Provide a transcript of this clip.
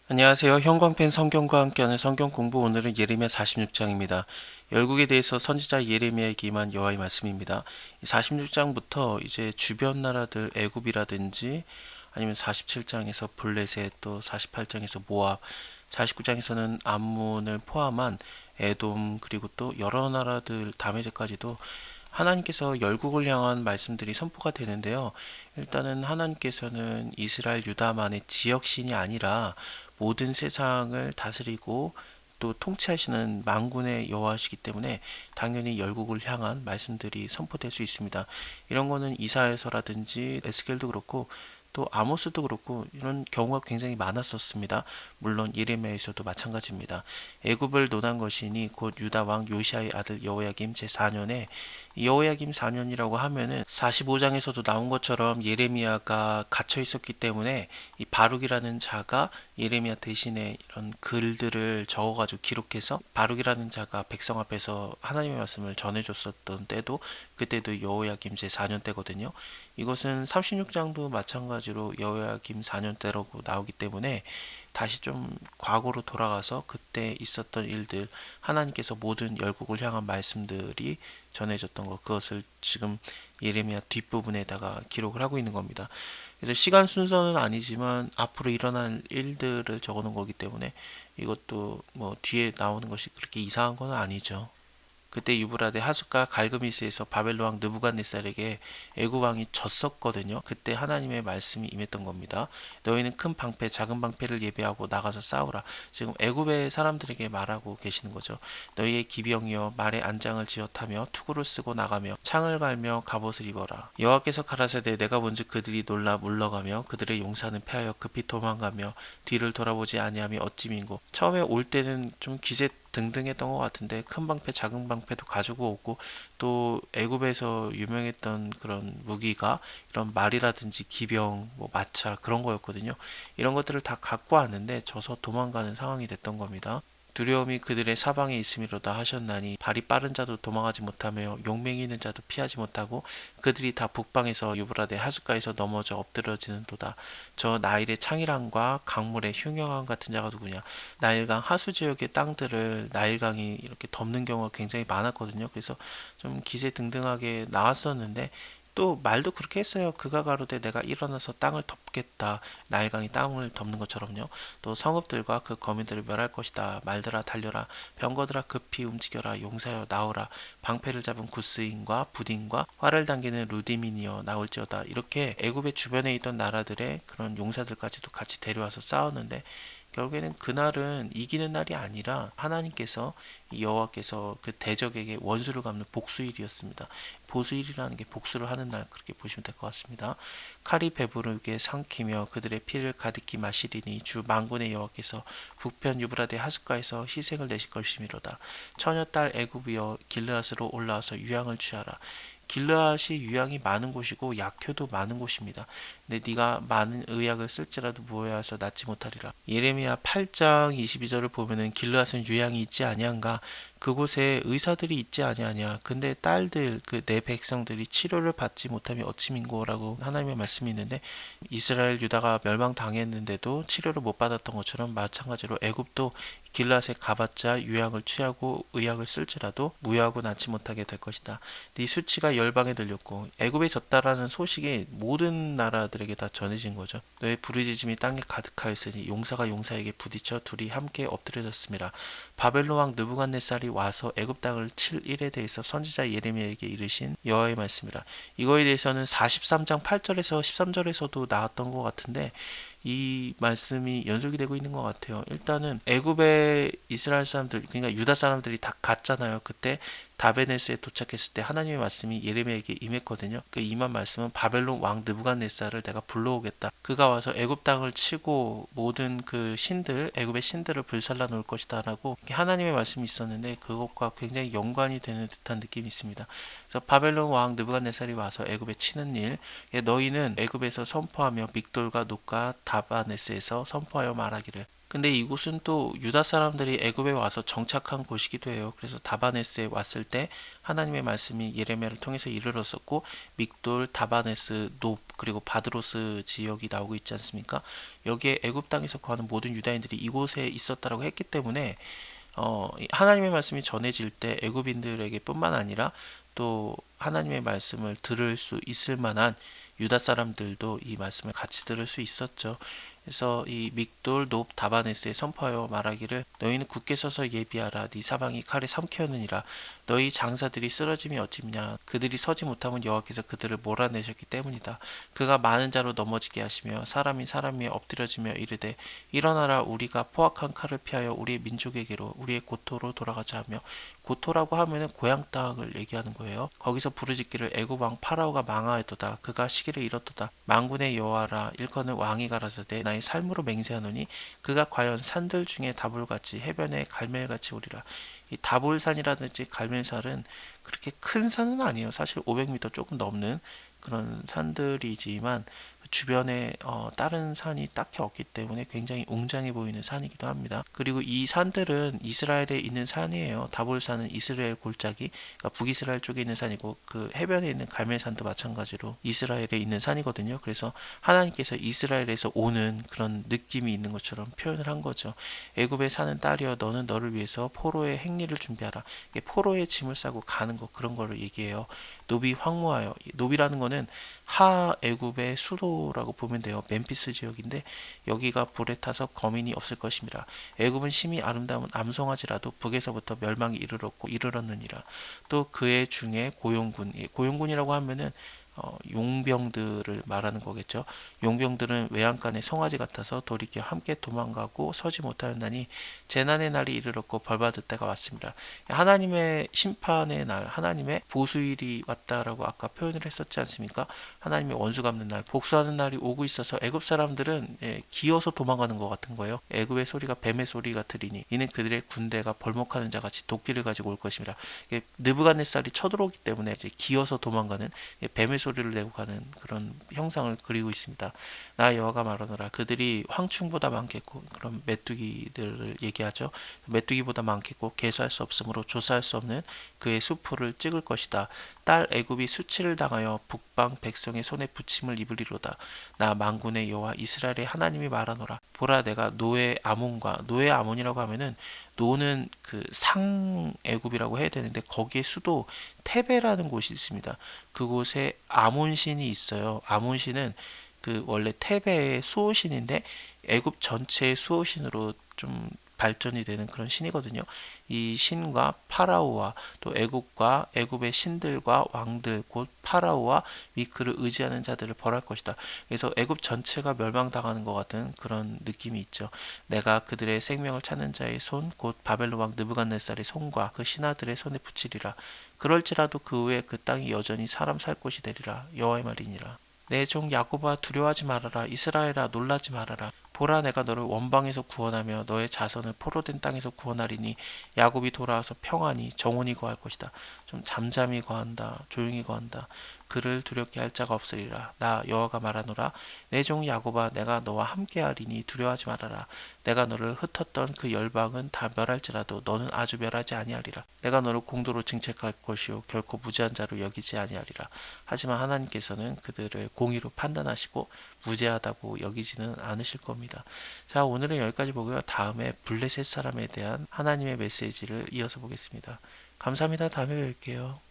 안녕하세요. 형광펜 성경과 함께하는 성경 공부, 오늘은 예레미야 46장입니다. 열국에 대해서 선지자 예레미야에게 기만 여호와의 말씀입니다. 46장부터 이제 주변 나라들 애굽이라든지 아니면 47장에서 블레셋, 또 48장에서 모압, 49장에서는 암몬을 포함한 에돔, 그리고 또 여러 나라들 다메섹까지도 하나님께서 열국을 향한 말씀들이 선포가 되는데요. 일단은 하나님께서는 이스라엘 유다만의 지역신이 아니라 모든 세상을 다스리고 또 통치하시는 만군의 여호와시기 때문에 당연히 열국을 향한 말씀들이 선포될 수 있습니다. 이런 거는 이사야서라든지 에스겔도 그렇고 또 아모스도 그렇고 이런 경우가 굉장히 많았었습니다. 물론 예레미야에서도 마찬가지입니다. 애굽을 논한 것이니 곧 유다 왕 요시아의 아들 여호야김 제4년에, 여호야김 4년이라고 하면은 45장에서도 나온 것처럼 예레미야가 갇혀 있었기 때문에 이 바룩이라는 자가 예레미야 대신에 이런 글들을 적어가지고 기록해서 바룩이라는 자가 백성 앞에서 하나님의 말씀을 전해줬었던 때도, 그때도 여호야김 제4년 때거든요. 이것은 36장도 마찬가지로 여호야김 4년 때라고 나오기 때문에 다시 좀 과거로 돌아가서 그때 있었던 일들, 하나님께서 모든 열국을 향한 말씀들이 전해졌던 것, 그것을 지금 예레미야 뒷부분에다가 기록을 하고 있는 겁니다. 그래서 시간 순서는 아니지만 앞으로 일어날 일들을 적어 놓은 거기 때문에 이것도 뭐 뒤에 나오는 것이 그렇게 이상한 건 아니죠. 그때 유브라데 하숫과 갈그미스에서 바벨론 왕 느부갓네살에게 애굽 왕이 졌었거든요. 그때 하나님의 말씀이 임했던 겁니다. 너희는 큰 방패, 작은 방패를 예비하고 나가서 싸우라. 지금 애굽의 사람들에게 말하고 계시는 거죠. 너희의 기병이여 말에 안장을 지어 타며 투구를 쓰고 나가며 창을 갈며 갑옷을 입어라. 여호와께서 가라사대 내가 본즉 그들이 놀라 물러가며 그들의 용사는 패하여 급히 도망가며 뒤를 돌아보지 아니하며 어찌 민고. 처음에 올 때는 좀 기세 등등했던 것 같은데 큰 방패, 작은 방패도 가지고 오고 또 애굽에서 유명했던 그런 무기가 이런 말이라든지 기병, 뭐 마차 그런 거였거든요. 이런 것들을 다 갖고 왔는데 져서 도망가는 상황이 됐던 겁니다. 두려움이 그들의 사방에 있음이로다 하셨나니 발이 빠른 자도 도망하지 못하며 용맹이 있는 자도 피하지 못하고 그들이 다 북방에서 유브라데 하숫가에서 넘어져 엎드러지는도다. 저 나일의 창이랑과 강물의 흉영함 같은 자가 누구냐. 나일강 하수 지역의 땅들을 나일강이 이렇게 덮는 경우가 굉장히 많았거든요. 그래서 좀 기세등등하게 나왔었는데 또 말도 그렇게 했어요. 그가 가로되 내가 일어나서 땅을 덮겠다. 나일강이 땅을 덮는 것처럼요. 또 성읍들과 그 거민들을 멸할 것이다. 말들아 달려라. 병거들아 급히 움직여라. 용사여 나오라. 방패를 잡은 구스인과 부딘과 활을 당기는 루디민이여 나올지어다. 이렇게 애굽의 주변에 있던 나라들의 그런 용사들까지도 같이 데려와서 싸웠는데 결국에는 그날은 이기는 날이 아니라 하나님께서, 여호와께서 그 대적에게 원수를 갚는 복수일이었습니다. 보수일이라는 게 복수를 하는 날, 그렇게 보시면 될 것 같습니다. 칼이 배부르게 삼키며 그들의 피를 가득히 마시리니 주 만군의 여호와께서 북편 유브라데 하숫가에서 희생을 내실 것이미로다. 처녀딸 애굽이여 길르앗으로 올라와서 유향을 취하라. 길르앗이 유향이 많은 곳이고 약효도 많은 곳입니다. 근데 네가 많은 의약을 쓸지라도 무효하여서 낫지 못하리라. 예레미야 8장 22절을 보면은 길르앗은 유향이 있지 아니한가, 그곳에 의사들이 있지 아니하냐. 근데 딸들 그 내 백성들이 치료를 받지 못하면 어찌 민고라고 하나님의 말씀이 있는데, 이스라엘 유다가 멸망당했는데도 치료를 못 받았던 것처럼 마찬가지로 애굽도 길앗에 가봤자 유향을 취하고 의약을 쓸지라도 무효하고 낫지 못하게 될 것이다. 네 수치가 열방에 들렸고 애굽에 졌다라는 소식이 모든 나라들에게 다 전해진 거죠. 너의 부르짖음이 땅에 가득하였으니 용사가 용사에게 부딪혀 둘이 함께 엎드려졌음이라. 바벨론 왕 느부갓네살이 와서 애굽 땅을 칠 일에 대해서 선지자 예레미야에게 이르신 여호와의 말씀이라. 이거에 대해서는 43장 8절에서 13절에서도 나왔던 것 같은데 이 말씀이 연속이 되고 있는 것 같아요. 일단은 애굽의 이스라엘 사람들, 그러니까 유다 사람들이 다 갔잖아요. 그때 다베네스에 도착했을 때 하나님의 말씀이 예레미야에게 임했거든요. 그 임한 말씀은 바벨론 왕 느부갓네살을 내가 불러오겠다. 그가 와서 애굽 땅을 치고 모든 그 신들, 애굽의 신들을 불살라 놓을 것이다라고 하나님의 말씀이 있었는데 그것과 굉장히 연관이 되는 듯한 느낌이 있습니다. 그래서 바벨론 왕 느부갓네살이 와서 애굽에 치는 일, 너희는 애굽에서 선포하며 믹돌과 녹과 다바네스에서 선포하여 말하기를. 근데 이곳은 또 유다 사람들이 애굽에 와서 정착한 곳이기도 해요. 그래서 다바네스에 왔을 때 하나님의 말씀이 예레미야를 통해서 이르렀었고, 믹돌, 다바네스, 높 그리고 바드로스 지역이 나오고 있지 않습니까? 여기에 애굽 땅에서 거하는 모든 유다인들이 이곳에 있었다라고 했기 때문에 하나님의 말씀이 전해질 때 애굽인들에게 뿐만 아니라 또 하나님의 말씀을 들을 수 있을 만한 유다 사람들도 이 말씀을 같이 들을 수 있었죠. 그래서 이 믹돌 높 다바네스에 선포하여 말하기를 너희는 굳게 서서 예비하라. 네 사방이 칼에 삼켜느니라. 너희 장사들이 쓰러짐이 어찌냐. 그들이 서지 못하면 여호와께서 그들을 몰아내셨기 때문이다. 그가 많은 자로 넘어지게 하시며 사람이 사람 위에 엎드려지며 이르되 일어나라. 우리가 포악한 칼을 피하여 우리의 민족에게로 우리의 고토로 돌아가자 하며, 고토라고 하면은 고향 땅을 얘기하는 거예요. 거기서 부르짖기를 애굽 왕 파라오가 망하였도다. 그가 시기를 잃었도다. 만군의 여호와라. 일컫는 왕이 가라사대 나의 삶으로 맹세하노니 그가 과연 산들 중에 다볼같이 해변의 갈멜같이 오리라. 이 다볼산이라든지 갈멜산은 그렇게 큰 산은 아니에요. 사실 500m 조금 넘는 그런 산들이지만 그 주변에 다른 산이 딱히 없기 때문에 굉장히 웅장해 보이는 산이기도 합니다. 그리고 이 산들은 이스라엘에 있는 산이에요. 다볼산은 이스라엘 골짜기, 그러니까 북이스라엘 쪽에 있는 산이고, 그 해변에 있는 갈멜산도 마찬가지로 이스라엘에 있는 산이거든요. 그래서 하나님께서 이스라엘에서 오는 그런 느낌이 있는 것처럼 표현을 한 거죠. 애굽에 사는 딸이여 너는 너를 위해서 포로의 행리를 준비하라. 포로의 짐을 싸고 가는 거, 그런 거를 얘기해요. 노비 황무하여, 노비라는 거는 하 애굽의 수도라고 보면 돼요. 멤피스 지역인데 여기가 불에 타서 거민이 없을 것입니다. 애굽은 심히 아름다운 암송아지라도 북에서부터 멸망이 이르렀느니라. 또 그의 중에 고용군, 고용군이라고 하면은 용병들을 말하는 거겠죠. 용병들은 외양간의 송아지 같아서 돌이켜 함께 도망가고 서지 못하였나니 재난의 날이 이르렀고 벌받을 때가 왔습니다. 하나님의 심판의 날, 하나님의 보수일이 왔다라고 아까 표현을 했었지 않습니까? 하나님의 원수 갚는 날, 복수하는 날이 오고 있어서 애굽 사람들은 기어서 도망가는 것 같은 거예요. 애굽의 소리가 뱀의 소리 같으리니 이는 그들의 군대가 벌목하는 자 같이 도끼를 가지고 올 것입니다. 느부갓네살이 쳐들어오기 때문에 이제 기어서 도망가는 뱀의 소리를 내고 가는 그런 형상을 그리고 있습니다. 나 여호와가 말하노라. 그들이 황충보다 많겠고, 그런 메뚜기들을 얘기하죠. 메뚜기보다 많겠고 계수할 수 없으므로 조사할 수 없는 그의 수풀을 찍을 것이다. 딸 애굽이 수치를 당하여 북방 백성의 손에 부침을 입으리로다. 나 만군의 여호와 이스라엘의 하나님이 말하노라. 보라 내가 노의 아몬과, 노의 아몬이라고 하면은 노는 그 상 애굽이라고 해야 되는데 거기에 수도 테베라는 곳이 있습니다. 그곳에 아몬신이 있어요. 아몬신은 그 원래 테베의 수호신인데 애굽 전체의 수호신으로 좀 발전이 되는 그런 신이거든요. 이 신과 파라오와 또 애굽과 애굽의 신들과 왕들 곧 파라오와 그를 의지하는 자들을 벌할 것이다. 그래서 애굽 전체가 멸망당하는 것 같은 그런 느낌이 있죠. 내가 그들의 생명을 찾는 자의 손 곧 바벨론 왕 느부갓네살의 손과 그 신하들의 손에 붙이리라. 그럴지라도 그 후에 그 땅이 여전히 사람 살 곳이 되리라. 여호와의 말이니라. 내 종 야곱아 두려워하지 말아라. 이스라엘아 놀라지 말아라. 보라 내가 너를 원방에서 구원하며 너의 자손을 포로된 땅에서 구원하리니 야곱이 돌아와서 평안히 정온이 거할 것이다. 좀 잠잠히 거한다. 조용히 거한다. 그를 두렵게 할 자가 없으리라. 나 여호와가 말하노라. 내 종 야곱아 내가 너와 함께하리니 두려워하지 말아라. 내가 너를 흩었던 그 열방은 다 멸할지라도 너는 아주 멸하지 아니하리라. 내가 너를 공도로 징책할 것이요 결코 무죄한 자로 여기지 아니하리라. 하지만 하나님께서는 그들을 공의로 판단하시고 무죄하다고 여기지는 않으실 겁니다. 자, 오늘은 여기까지 보고요. 다음에 블레셋 사람에 대한 하나님의 메시지를 이어서 보겠습니다. 감사합니다. 다음에 뵐게요.